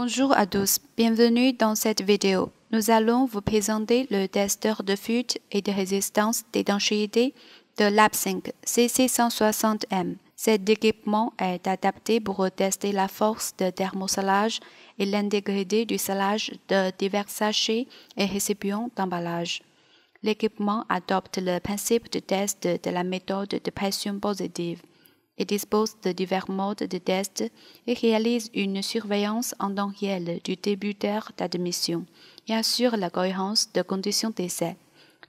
Bonjour à tous, bienvenue dans cette vidéo. Nous allons vous présenter le testeur de fuite et de résistance d'étanchéité de Lapsync CC160M. Cet équipement est adapté pour tester la force de thermosalage et l'intégrité du salage de divers sachets et récipients d'emballage. L'équipement adopte le principe de test de la méthode de pression positive. Il dispose de divers modes de test et réalise une surveillance en temps réel du débuteur d'admission et assure la cohérence de conditions d'essai.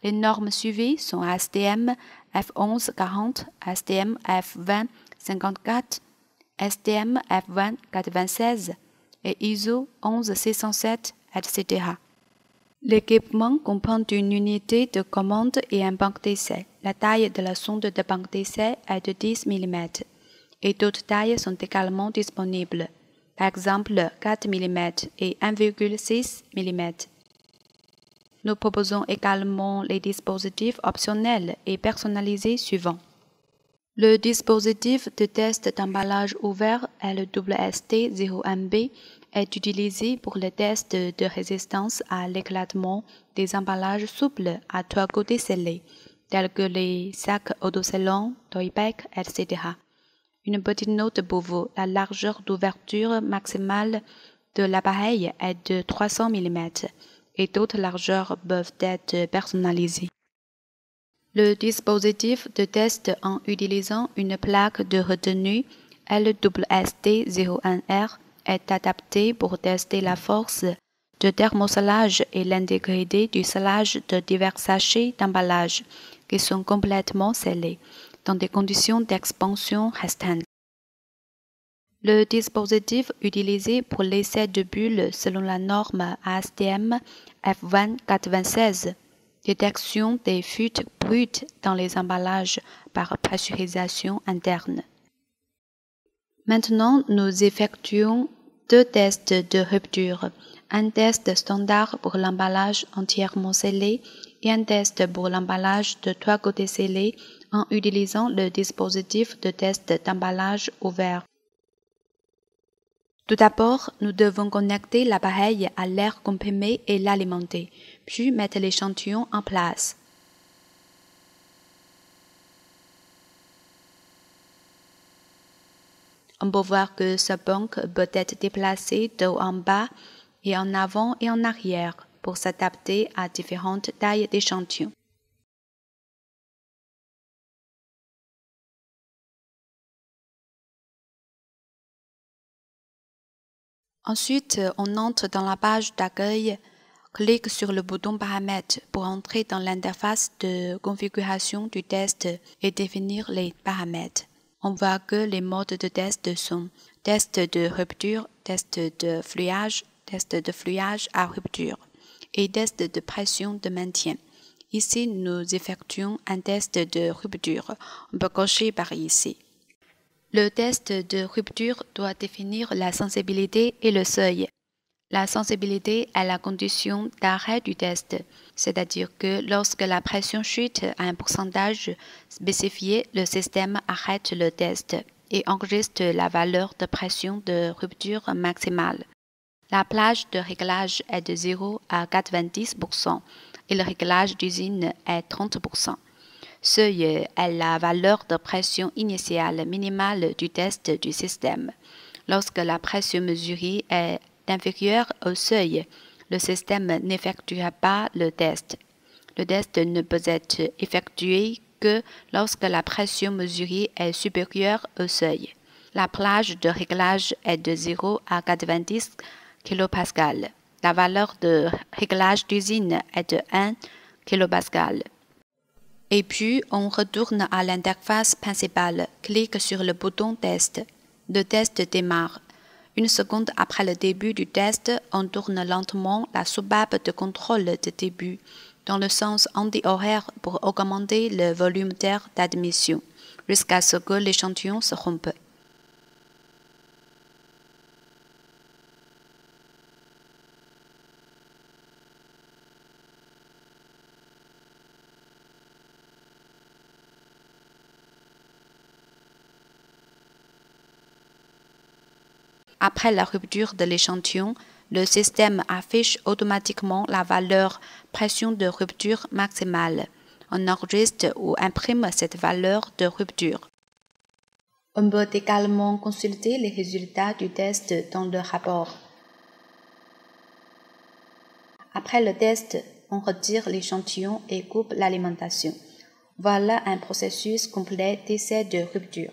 Les normes suivies sont ASTM F1140, ASTM F2054, STM F2096 et ISO 11607, etc. L'équipement comprend une unité de commande et un banc d'essai. La taille de la sonde de banc d'essai est de 10 mm et d'autres tailles sont également disponibles, par exemple 4 mm et 1,6 mm. Nous proposons également les dispositifs optionnels et personnalisés suivants. Le dispositif de test d'emballage ouvert LWST-0MB est utilisé pour le test de résistance à l'éclatement des emballages souples à 3 côtés scellés, tels que les sacs autoscellants, toy-bags, etc. Une petite note pour vous, la largeur d'ouverture maximale de l'appareil est de 300 mm et d'autres largeurs peuvent être personnalisées. Le dispositif de test en utilisant une plaque de retenue LWST-01R est adapté pour tester la force de thermosalage et l'intégrité du salage de divers sachets d'emballage qui sont complètement scellés dans des conditions d'expansion restreintes. Le dispositif utilisé pour l'essai de bulles selon la norme ASTM F2096 détection des fuites brutes dans les emballages par pressurisation interne. Maintenant, nous effectuons 2 tests de rupture, un test standard pour l'emballage entièrement scellé et un test pour l'emballage de 3 côtés scellés en utilisant le dispositif de test d'emballage ouvert. Tout d'abord, nous devons connecter l'appareil à l'air comprimé et l'alimenter, puis mettre l'échantillon en place. On peut voir que ce banc peut être déplacé de haut en bas et en avant et en arrière pour s'adapter à différentes tailles d'échantillons. Ensuite, on entre dans la page d'accueil, clique sur le bouton Paramètres pour entrer dans l'interface de configuration du test et définir les paramètres. On voit que les modes de test sont test de rupture, test de fluage à rupture et test de pression de maintien. Ici, nous effectuons un test de rupture. On peut cocher par ici. Le test de rupture doit définir la sensibilité et le seuil. La sensibilité est la condition d'arrêt du test, c'est-à-dire que lorsque la pression chute à un pourcentage spécifié, le système arrête le test et enregistre la valeur de pression de rupture maximale. La plage de réglage est de 0 à 90% et le réglage d'usine est 30%. Seuil est la valeur de pression initiale minimale du test du système. Lorsque la pression mesurée est inférieure au seuil, le système n'effectuera pas le test. Le test ne peut être effectué que lorsque la pression mesurée est supérieure au seuil. La plage de réglage est de 0 à 90 kPa. La valeur de réglage d'usine est de 1 kPa. Et puis, on retourne à l'interface principale, clique sur le bouton Test. Le test démarre. Une seconde après le début du test, on tourne lentement la soupape de contrôle de début dans le sens anti-horaire pour augmenter le volume d'air d'admission, jusqu'à ce que l'échantillon se rompe. Après la rupture de l'échantillon, le système affiche automatiquement la valeur pression de rupture maximale. On enregistre ou imprime cette valeur de rupture. On peut également consulter les résultats du test dans le rapport. Après le test, on retire l'échantillon et coupe l'alimentation. Voilà un processus complet d'essai de rupture.